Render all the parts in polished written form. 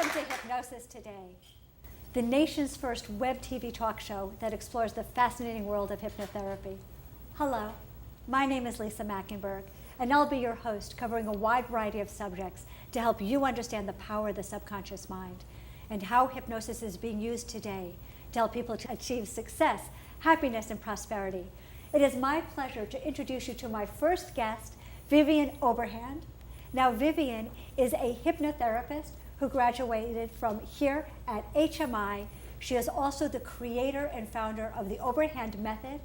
Welcome to Hypnosis Today, the nation's first web TV talk show that explores the fascinating world of hypnotherapy. Hello, my name is Lisa Machenberg, and I'll be your host, covering a wide variety of subjects to help you understand the power of the subconscious mind and how hypnosis is being used today to help people to achieve success, happiness, and prosperity. It is my pleasure to introduce you to my first guest, Viviane Oberhand. Now, Viviane is a hypnotherapist who graduated from here at HMI. She is also the creator and founder of the Oberhand Method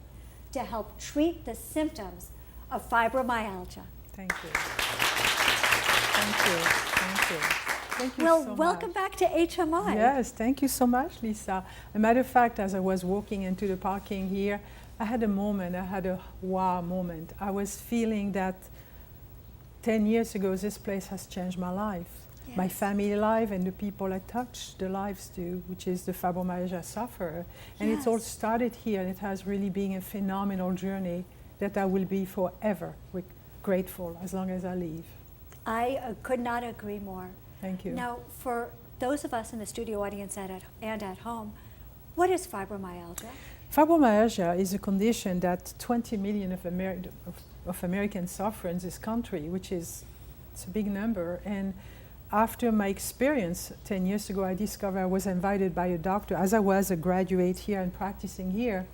to help treat the symptoms of fibromyalgia. Thank you. Thank you. Thank you. Thank you Well, so welcome much. back to HMI. Yes, thank you so much, Lisa. As a matter of fact, as I was walking into the parking here, I had a wow moment. I was feeling that 10 years ago, this place has changed my life. Yes. My family life and the people I touch, the lives too, which is the fibromyalgia sufferer. And Yes. it's all started here, and it has really been a phenomenal journey that I will be forever grateful as long as I live. I could not agree more. Thank you. Now, for those of us in the studio audience and at home, what is fibromyalgia? Fibromyalgia is a condition that 20 million of Americans suffer in this country, which is it's a big number. And after my experience 10 years ago, I discovered I was invited by a doctor. As I was a graduate here and practicing here,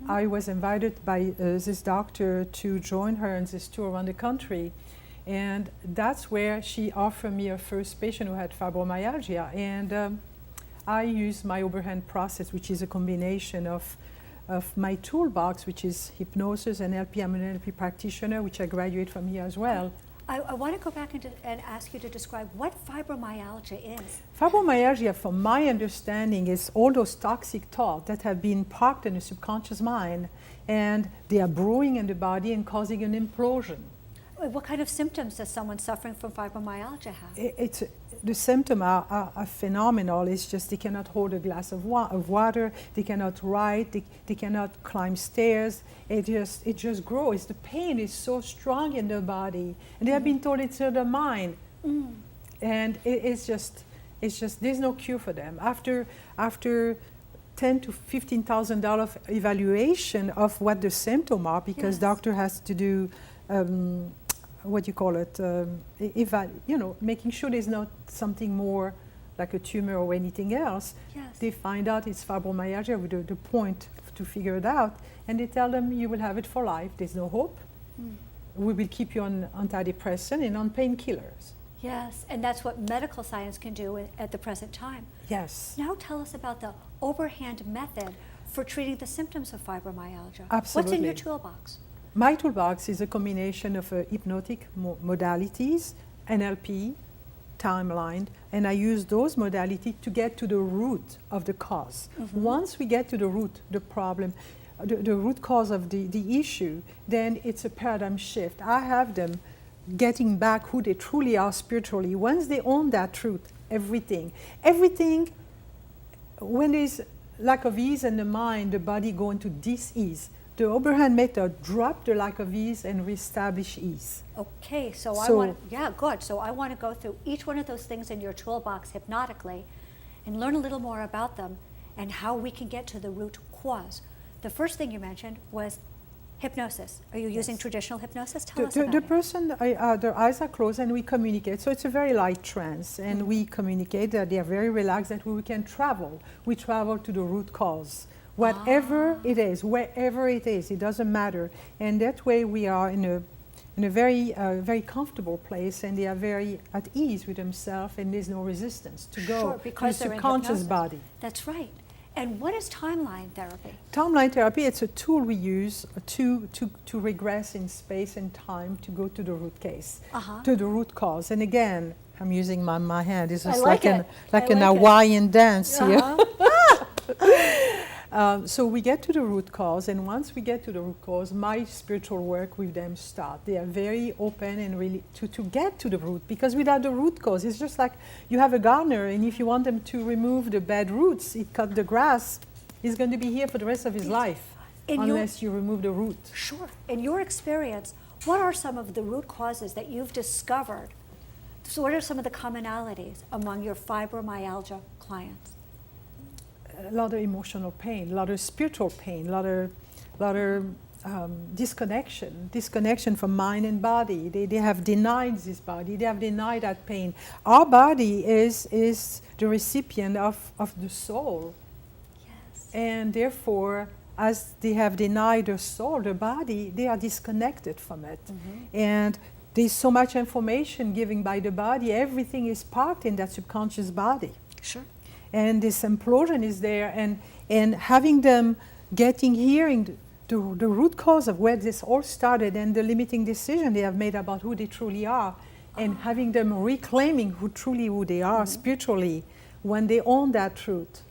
I was invited by this doctor to join her in this tour around the country. And that's where she offered me a first patient who had fibromyalgia. And I used my Oberhand process, which is a combination of my toolbox, which is hypnosis and NLP. I'm an NLP practitioner, which I graduate from here as well. I want to go back and ask you to describe what fibromyalgia is. Fibromyalgia, from my understanding, is all those toxic thoughts that have been parked in the subconscious mind, and they are brewing in the body and causing an implosion. What kind of symptoms does someone suffering from fibromyalgia have? The symptoms are phenomenal. It's just they cannot hold a glass of water, they cannot write, they cannot climb stairs. It just grows. The pain is so strong in their body, and they have been told it's in their mind. And it's just there's no cure for them. After $10,000 to $15,000 evaluation of what the symptoms are, because doctor has to do what you call it, making sure there's not something more like a tumor or anything else. Yes. They find out it's fibromyalgia with the point to figure it out, and they tell them you will have it for life. There's no hope. We will keep you on antidepressant and on painkillers. Yes, and that's what medical science can do at the present time. Yes. Now tell us about the Oberhand Method for treating the symptoms of fibromyalgia. Absolutely. What's in your toolbox? My toolbox is a combination of hypnotic modalities, NLP, timeline, and I use those modalities to get to the root of the cause. Once we get to the root, the problem, the root cause of the issue, then it's a paradigm shift. I have them getting back who they truly are spiritually. Once they own that truth, everything, when there's lack of ease in the mind, the body go into dis-ease. The Oberhand Method drop the lack of ease and reestablish ease. Okay, so I want to go through each one of those things in your toolbox hypnotically and learn a little more about them and how we can get to the root cause. The first thing you mentioned was hypnosis. Are you using traditional hypnosis? Tell us about the it. person, their eyes are closed and we communicate. So it's a very light trance, and we communicate that they are very relaxed, that we can travel. We travel to the root cause. Whatever it is, wherever it is, it doesn't matter. And that way we are in a very, very comfortable place, and they are very at ease with themselves, and there's no resistance to go to the subconscious body. That's right. And what is timeline therapy? Timeline therapy, it's a tool we use to regress in space and time to go to the root case, to the root cause. And again, I'm using my hand. It's just like an Hawaiian dance here. So we get to the root cause, and once we get to the root cause, my spiritual work with them starts. They are very open and really to get to the root, because without the root cause, it's just like you have a gardener, and if you want them to remove the bad roots, it cut the grass, he's going to be here for the rest of his life unless you remove the root. Sure. In your experience, what are some of the root causes that you've discovered So what are some of the commonalities among your fibromyalgia clients? A lot of emotional pain, a lot of spiritual pain, a lot of disconnection from mind and body. They have denied this body, they have denied that pain. Our body is the recipient of the soul. Yes. And therefore, as they have denied the soul, the body, they are disconnected from it. And there's so much information given by the body, everything is parked in that subconscious body. Sure. And this implosion is there, and having them hearing the root cause of where this all started and the limiting decision they have made about who they truly are, and having them reclaiming who they are spiritually, when they own that truth,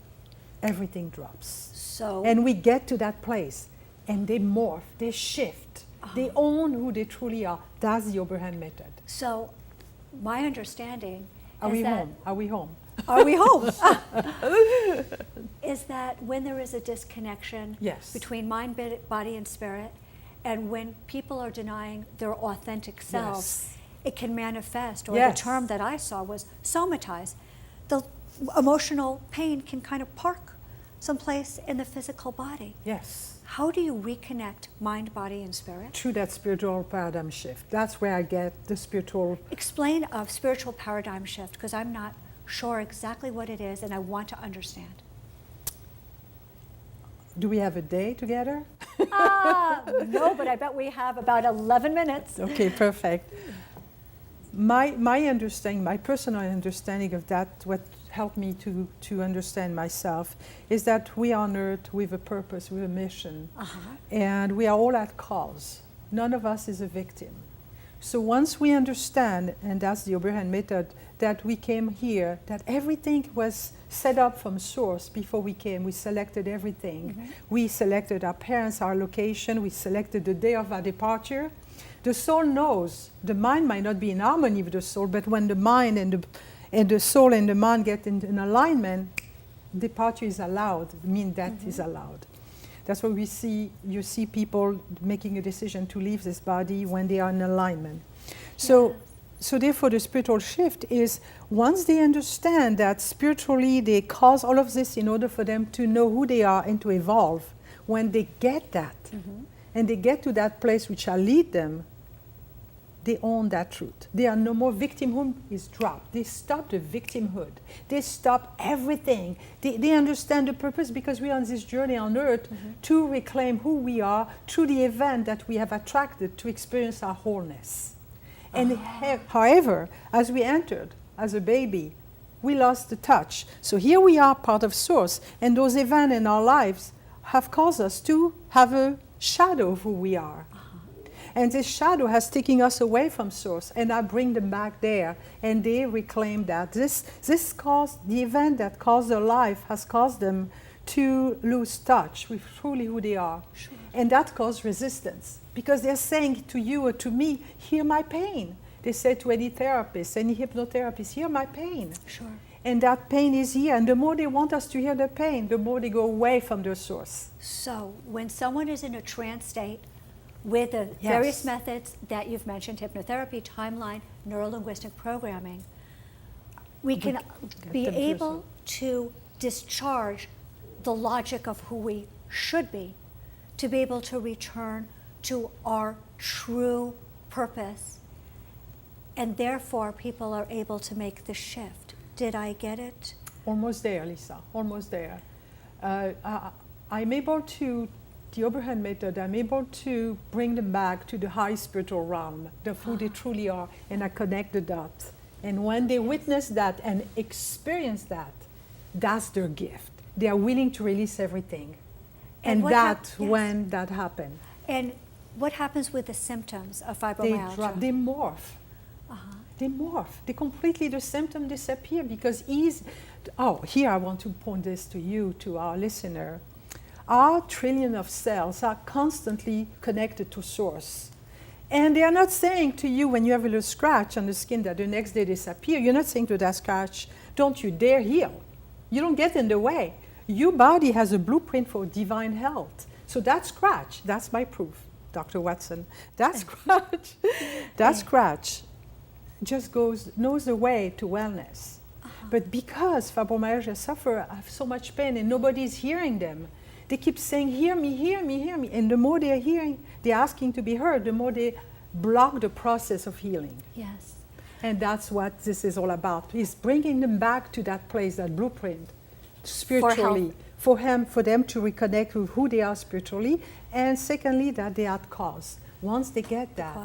everything drops. So, And we get to that place, and they morph, they shift, they own who they truly are. That's the Oberhand Method. so my understanding Are is we that home? Are we home? Are we home? Is that when there is a disconnection Yes. between mind, body, and spirit, and when people are denying their authentic selves, Yes. it can manifest, or Yes. the term that I saw was somatize. The emotional pain can kind of park someplace in the physical body. Yes. How do you reconnect mind, body, and spirit? Through that spiritual paradigm shift. That's where I get the spiritual. Explain a spiritual paradigm shift, because I'm not sure exactly what it is, and I want to understand. Do we have a day together? No, but I bet we have about 11 minutes. Okay, perfect. My understanding, my personal understanding of that, what helped me to understand myself, is that we are on earth with a purpose, with a mission, and we are all at cause. None of us is a victim. So once we understand, and that's the Oberhand Method, that we came here, that everything was set up from source before we came. We selected everything. We selected our parents, our location, we selected the day of our departure. The soul knows. The mind might not be in harmony with the soul, but when the mind and the soul and the mind get in alignment, departure is allowed, death is allowed. That's why you see people making a decision to leave this body when they are in alignment. So therefore the spiritual shift is, once they understand that spiritually they cause all of this in order for them to know who they are and to evolve, when they get that, and they get to that place which shall lead them, they own that truth. They are no more victimhood is dropped. They stop the victimhood. They stop everything. They understand the purpose, because we are on this journey on earth to reclaim who we are through the event that we have attracted to experience our wholeness. And however, as we entered as a baby, we lost the touch. So here we are, part of Source, and those events in our lives have caused us to have a shadow of who we are. And this shadow has taken us away from Source, and I bring them back there, and they reclaim that. This caused, the event that caused their life has caused them to lose touch with truly who they are. Sure. And that caused resistance, because they're saying to you or to me, hear my pain. They say to any therapist, any hypnotherapist, hear my pain. Sure. And that pain is here, and the more they want us to hear the pain, the more they go away from their Source. So when someone is in a trance state, with the various methods that you've mentioned, hypnotherapy, timeline, neuro-linguistic programming, we can be able to discharge the logic of who we should be, to be able to return to our true purpose, and therefore people are able to make the shift. Did I get it? Almost there, Lisa, almost there. I'm able to, the Oberhand Method, I'm able to bring them back to the high spiritual realm, the who they truly are, and I connect the dots. And when they witness that and experience that, that's their gift. They are willing to release everything. And that's when that happens. And what happens with the symptoms of fibromyalgia? They morph. They morph. The symptoms disappear, because here I want to point this to you, to our listener. Our trillion of cells are constantly connected to Source. And they are not saying to you, when you have a little scratch on the skin, that the next day disappear. You're not saying to that scratch, don't you dare heal. You don't get in the way. Your body has a blueprint for divine health. So that scratch, that's my proof, Dr. Watson. That scratch knows the way to wellness. But because fibromyalgia sufferers have so much pain and nobody's hearing them, they keep saying, hear me, hear me, hear me. And the more they're hearing, they're asking to be heard, the more they block the process of healing. Yes. And that's what this is all about, is bringing them back to that place, that blueprint, spiritually, for them to reconnect with who they are spiritually, and secondly, that they are at cause. Once they get that,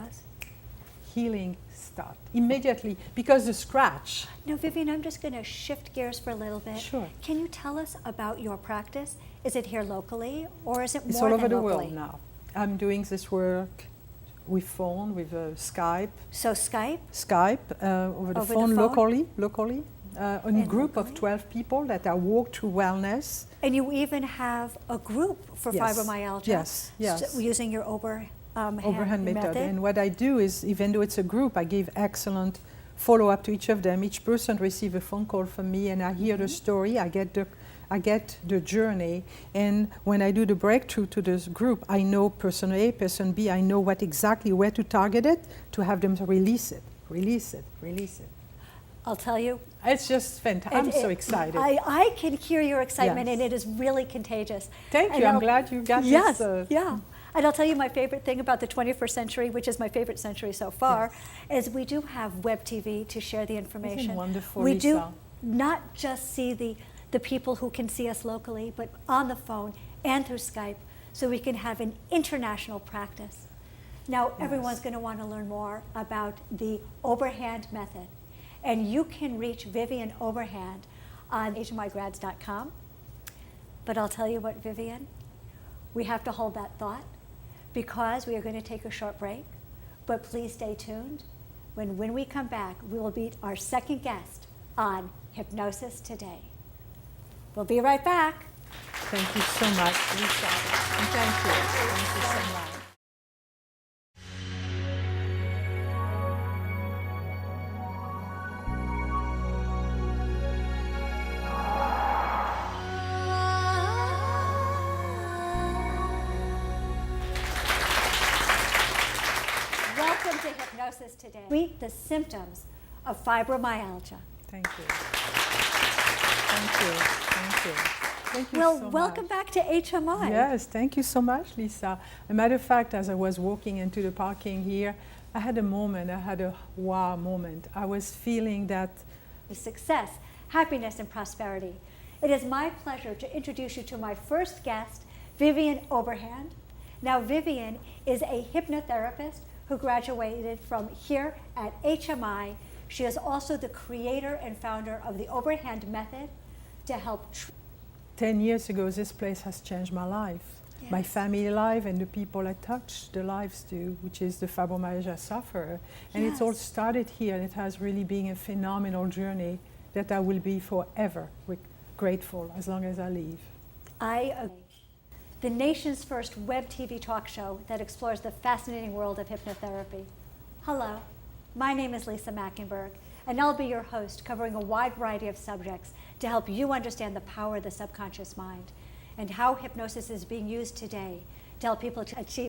healing starts immediately, because the scratch. Now, Viviane, I'm just going to shift gears for a little bit. Sure. Can you tell us about your practice? Is it here locally, or is it more It's all over the locally? world now. I'm doing this work with phone, with Skype. So Skype? Skype, over the phone, locally, in a group of 12 people that are walk through wellness. And you even have a group for fibromyalgia? Yes, yes. So using your Oberhand Method. And what I do is, even though it's a group, I give excellent follow-up to each of them. Each person receives a phone call from me, and I hear the story, I get the journey, and when I do the breakthrough to this group, I know person A, person B, I know exactly where to target it, to have them release it, release it, release it. I'll tell you. It's just fantastic. I'm so excited. I can hear your excitement, and it is really contagious. Thank you. I'm glad you got this. Yeah. And I'll tell you my favorite thing about the 21st century, which is my favorite century so far, is we do have web TV to share the information. Isn't wonderful, we Lisa? do not just see the people who can see us locally, but on the phone and through Skype, so we can have an international practice. Now, everyone's going to want to learn more about the Oberhand Method. And you can reach Viviane Oberhand on hmigrads.com. But I'll tell you what, Viviane, we have to hold that thought, because we are going to take a short break. But please stay tuned. When we come back, we will meet our second guest on Hypnosis Today. We'll be right back. Thank you so much, Lisa. And thank you. Thank you so much. Welcome to Hypnosis Today. Meet the symptoms of fibromyalgia. Thank you. Thank you. Thank you. Thank you Well, so welcome much. back to HMI. Yes, thank you so much, Lisa. As a matter of fact, as I was walking into the parking here, I had a wow moment. I was feeling that Success, happiness, and prosperity. It is my pleasure to introduce you to my first guest, Viviane Oberhand. Now, Viviane is a hypnotherapist who graduated from here at HMI. She is also the creator and founder of the Oberhand Method to help. 10 years ago, this place has changed my life. Yes. My family life and the people I touch, the lives too, which is the fibromyalgia sufferer. And it's all started here, and it has really been a phenomenal journey that I will be forever grateful as long as I live. I agree. The nation's first web TV talk show that explores the fascinating world of hypnotherapy. Hello, my name is Lisa Machenberg, and I'll be your host, covering a wide variety of subjects to help you understand the power of the subconscious mind and how hypnosis is being used today to help people to achieve